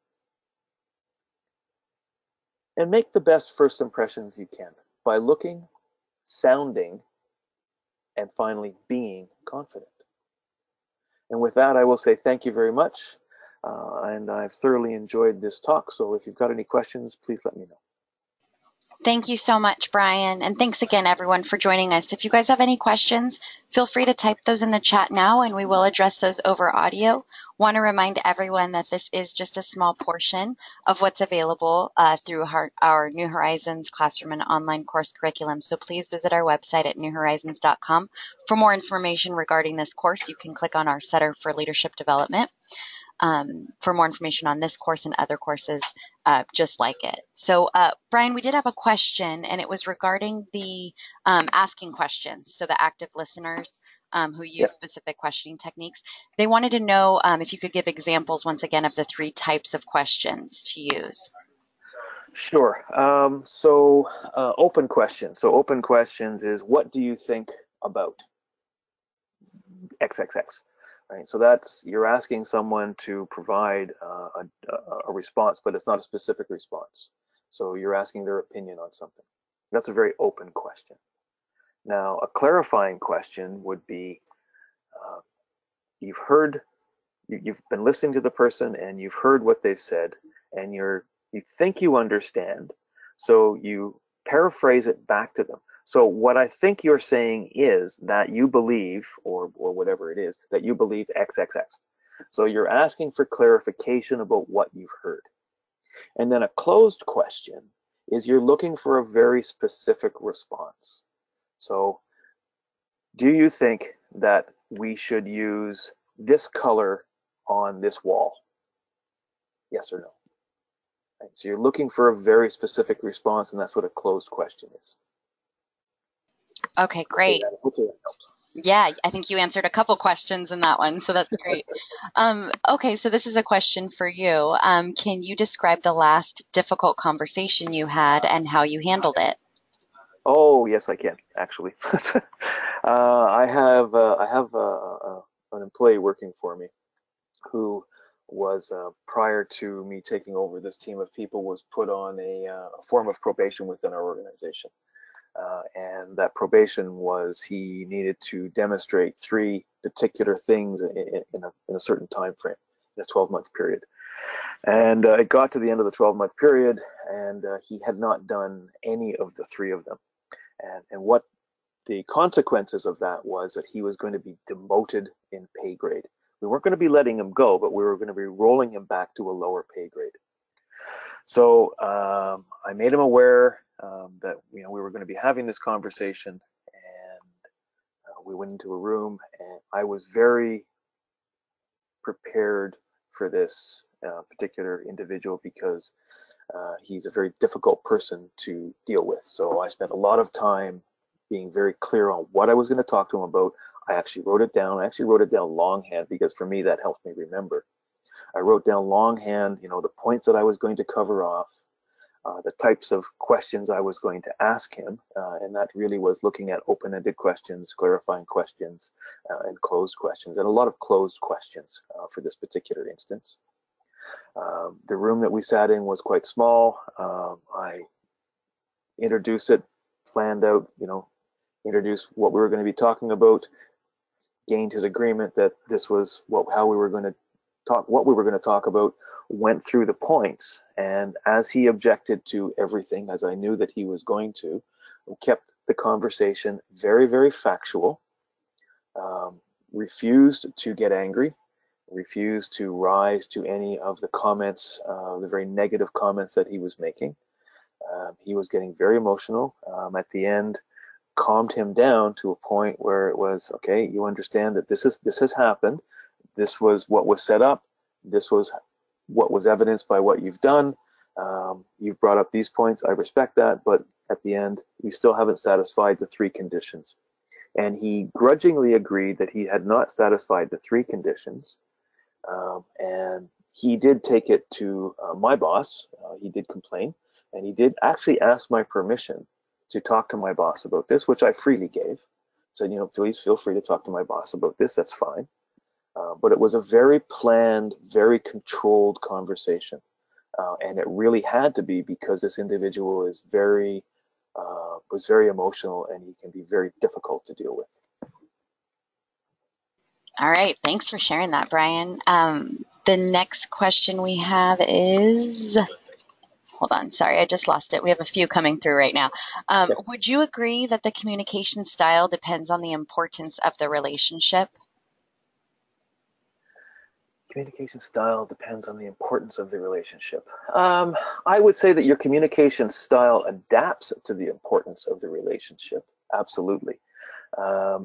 And make the best first impressions you can by looking, sounding, and finally being confident. And with that, I will say thank you very much. And I've thoroughly enjoyed this talk. So if you've got any questions, please let me know. Thank you so much, Brian. And thanks again, everyone, for joining us. If you guys have any questions, feel free to type those in the chat now, and we will address those over audio. Want to remind everyone that this is just a small portion of what's available through our New Horizons classroom and online course curriculum. So please visit our website at newhorizons.com. For more information regarding this course, you can click on our Center for Leadership Development. For more information on this course and other courses just like it. So, Brian, we did have a question, and it was regarding the asking questions. So the active listeners who use specific questioning techniques, they wanted to know if you could give examples, once again, of the 3 types of questions to use. Sure. So open questions. So open questions is, what do you think about XXX? Right. So that's, you're asking someone to provide a response, but it's not a specific response. So you're asking their opinion on something. That's a very open question. Now, a clarifying question would be, you've been listening to the person and you've heard what they've said, and you think you understand, so you paraphrase it back to them. So what I think you're saying is that you believe, or whatever it is, that you believe XXX. So you're asking for clarification about what you've heard. And then a closed question is, you're looking for a very specific response. So, do you think that we should use this color on this wall? Yes or no? Right, so you're looking for a very specific response, and that's what a closed question is. Okay, great. Hopefully that helps. Yeah, I think you answered a couple questions in that one, so that's great. Okay, so this is a question for you. Can you describe the last difficult conversation you had and how you handled it? Oh, yes, I can, actually. I have an employee working for me who was, prior to me taking over this team of people, was put on a form of probation within our organization. And that probation was, he needed to demonstrate 3 particular things in a certain time frame, in a 12-month period. And it got to the end of the 12-month period, and he had not done any of the 3 of them. And what the consequences of that was that he was going to be demoted in pay grade. We weren't going to be letting him go, but we were going to be rolling him back to a lower pay grade. So I made him aware that we were going to be having this conversation, and we went into a room, and I was very prepared for this particular individual because he's a very difficult person to deal with. So I spent a lot of time being very clear on what I was going to talk to him about. I actually wrote it down. I actually wrote it down longhand because for me that helped me remember. I wrote down longhand, the points that I was going to cover off, the types of questions I was going to ask him, and that really was looking at open-ended questions, clarifying questions, and closed questions, and a lot of closed questions for this particular instance. The room that we sat in was quite small. I introduced it, planned out, introduced what we were going to be talking about, gained his agreement that this was what we were going to talk about, went through the points, and as he objected to everything, as I knew that he was going to, kept the conversation very, very factual, refused to get angry, refused to rise to any of the comments, the very negative comments that he was making. He was getting very emotional. At the end, calmed him down to a point where it was, okay, you understand that this has happened. This was what was set up. This was what was evidenced by what you've done. You've brought up these points. I respect that, but at the end, you still haven't satisfied the 3 conditions. And he grudgingly agreed that he had not satisfied the 3 conditions. And he did take it to my boss. He did complain, and he did actually ask my permission to talk to my boss about this, which I freely gave. Said, please feel free to talk to my boss about this. That's fine. But it was a very planned, very controlled conversation. And it really had to be because this individual was very emotional, and he can be very difficult to deal with. All right. Thanks for sharing that, Brian. The next question we have is, hold on, sorry, I just lost it. We have a few coming through right now. Would you agree that the communication style depends on the importance of the relationship? Communication style depends on the importance of the relationship. I would say that your communication style adapts to the importance of the relationship. Absolutely.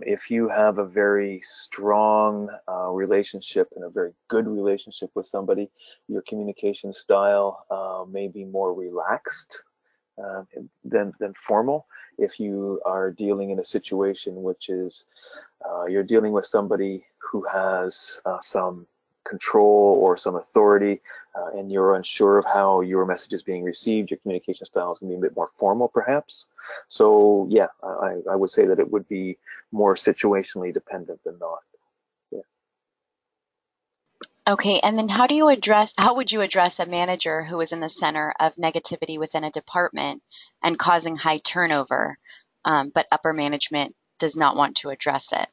If you have a very strong relationship and a very good relationship with somebody, your communication style may be more relaxed than formal. If you are dealing in a situation which is you're dealing with somebody who has some control or some authority, and you're unsure of how your message is being received, your communication style is going to be a bit more formal, perhaps. So, yeah, I would say that it would be more situationally dependent than not. Yeah. Okay, and then how would you address a manager who is in the center of negativity within a department and causing high turnover, but upper management does not want to address it?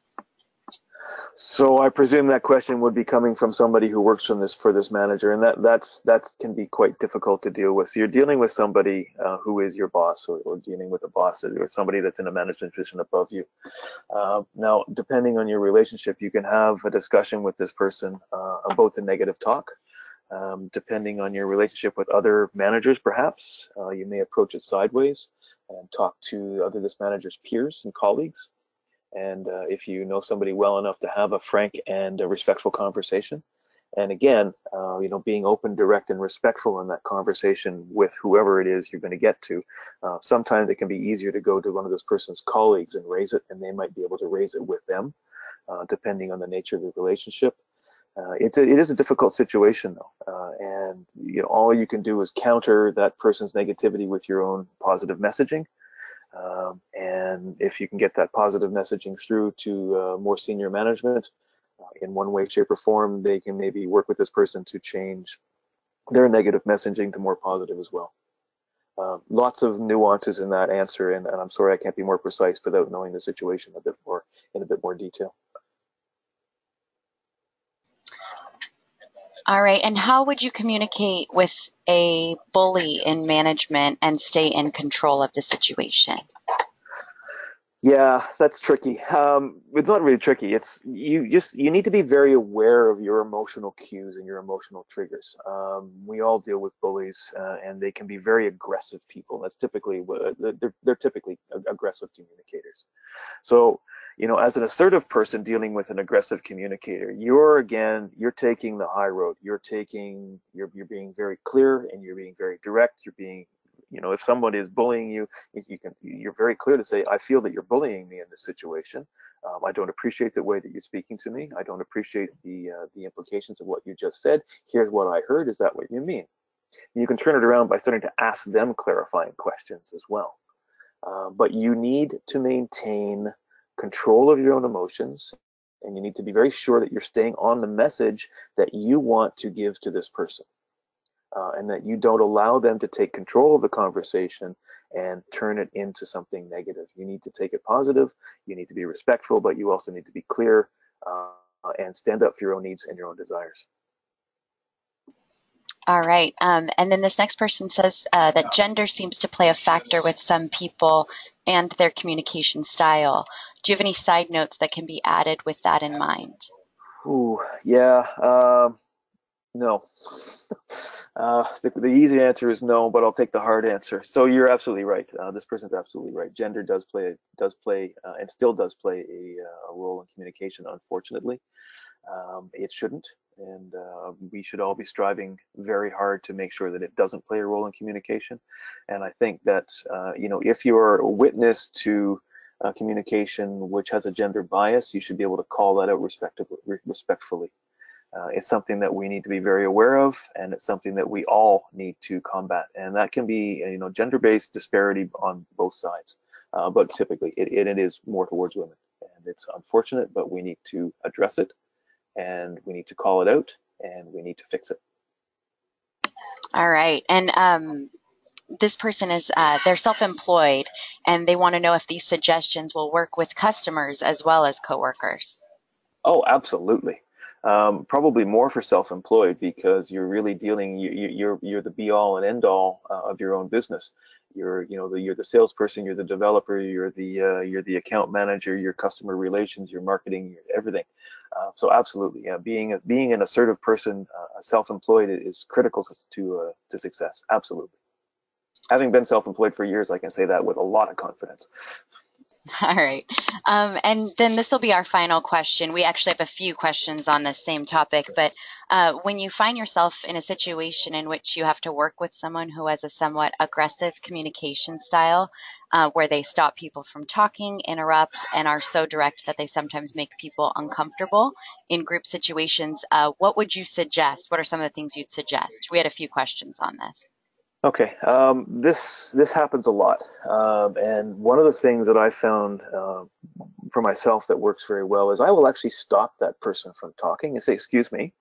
So I presume that question would be coming from somebody who works for this manager, and that can be quite difficult to deal with. So you're dealing with somebody who is your boss, or dealing with a boss or somebody that's in a management position above you. Now, depending on your relationship, you can have a discussion with this person about the negative talk. Depending on your relationship with other managers, perhaps you may approach it sideways and talk to this manager's peers and colleagues. And if you know somebody well enough to have a frank and a respectful conversation. And again, being open, direct, and respectful in that conversation with whoever it is you're going to get to. Sometimes it can be easier to go to one of this person's colleagues and raise it, and they might be able to raise it with them, depending on the nature of the relationship. It is a difficult situation, though, and all you can do is counter that person's negativity with your own positive messaging. And if you can get that positive messaging through to more senior management in one way, shape, or form, they can maybe work with this person to change their negative messaging to more positive as well. Lots of nuances in that answer, and I'm sorry I can't be more precise without knowing the situation in a bit more detail. All right, and how would you communicate with a bully in management and stay in control of the situation? Yeah, that's tricky. It's not really tricky. It's you need to be very aware of your emotional cues and your emotional triggers. We all deal with bullies, and they can be very aggressive people. That's typically what they're typically aggressive communicators. So, as an assertive person dealing with an aggressive communicator, you're taking the high road. You're being very clear and you're being very direct. You're being, if somebody is bullying you, you're very clear to say, I feel that you're bullying me in this situation. I don't appreciate the way that you're speaking to me. I don't appreciate the implications of what you just said. Here's what I heard. Is that what you mean? You can turn it around by starting to ask them clarifying questions as well. But you need to maintain control of your own emotions, and you need to be very sure that you're staying on the message that you want to give to this person, and that you don't allow them to take control of the conversation and turn it into something negative. You need to take it positive, you need to be respectful, but you also need to be clear, and stand up for your own needs and your own desires. All right. And then this next person says that gender seems to play a factor with some people and their communication style. Do you have any side notes that can be added with that in mind? Ooh, yeah. No. The easy answer is no, but I'll take the hard answer. So you're absolutely right. This person's absolutely right. Gender does play and still does play a role in communication. Unfortunately, it shouldn't, and we should all be striving very hard to make sure that it doesn't play a role in communication. And I think that if you're a witness to communication which has a gender bias, you should be able to call that out respectfully. It's something that we need to be very aware of, and it's something that we all need to combat. And that can be, gender-based disparity on both sides, but typically it is more towards women. And it's unfortunate, but we need to address it, and we need to call it out, and we need to fix it. All right. And this person is they're self-employed and they want to know if these suggestions will work with customers as well as coworkers. Oh, absolutely. Probably more for self-employed because you're really dealing. You're the be-all and end-all of your own business. You're the salesperson, you're the developer, you're the account manager, your customer relations, your marketing, everything. So absolutely, yeah. Being an assertive person, self-employed is critical to success. Absolutely. Having been self-employed for years, I can say that with a lot of confidence. All right. And then this will be our final question. We actually have a few questions on this same topic, but when you find yourself in a situation in which you have to work with someone who has a somewhat aggressive communication style, where they stop people from talking, interrupt, and are so direct that they sometimes make people uncomfortable in group situations, what would you suggest? What are some of the things you'd suggest? We had a few questions on this. Okay, this happens a lot, and one of the things that I found for myself that works very well is I will actually stop that person from talking and say, "Excuse me,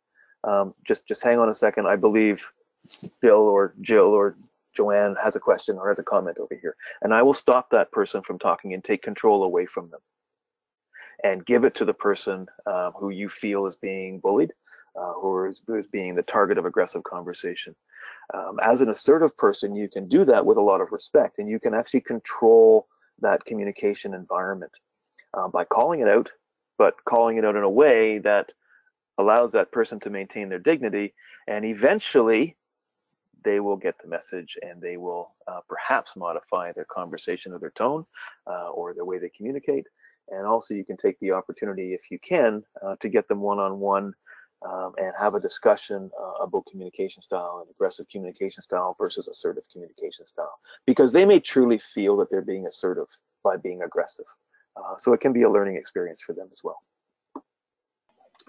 just hang on a second. I believe Bill or Jill or Joanne has a question or has a comment over here," and I will stop that person from talking and take control away from them and give it to the person who you feel is being bullied, who is being the target of aggressive conversation. As an assertive person, you can do that with a lot of respect, and you can actually control that communication environment by calling it out, but calling it out in a way that allows that person to maintain their dignity, and eventually they will get the message and they will perhaps modify their conversation or their tone or the way they communicate. And also, you can take the opportunity, if you can, to get them one-on-one and have a discussion about communication style and aggressive communication style versus assertive communication style, because they may truly feel that they're being assertive by being aggressive. So it can be a learning experience for them as well.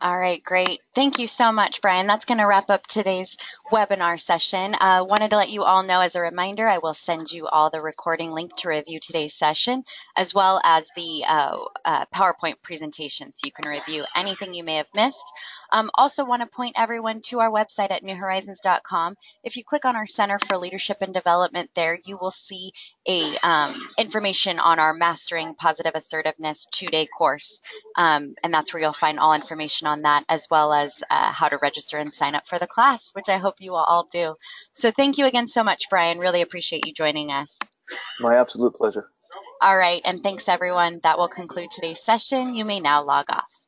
All right, great. Thank you so much, Brian. That's going to wrap up today's webinar session. Wanted to let you all know as a reminder, I will send you all the recording link to review today's session, as well as the PowerPoint presentation, so you can review anything you may have missed. Also want to point everyone to our website at newhorizons.com. If you click on our Center for Leadership and Development there, you will see information on our Mastering Positive Assertiveness 2-day course. And that's where you'll find all information on that, as well as how to register and sign up for the class, which I hope you will all do. So thank you again so much, Brian. Really appreciate you joining us. My absolute pleasure. All right, and thanks everyone. That will conclude today's session. You may now log off.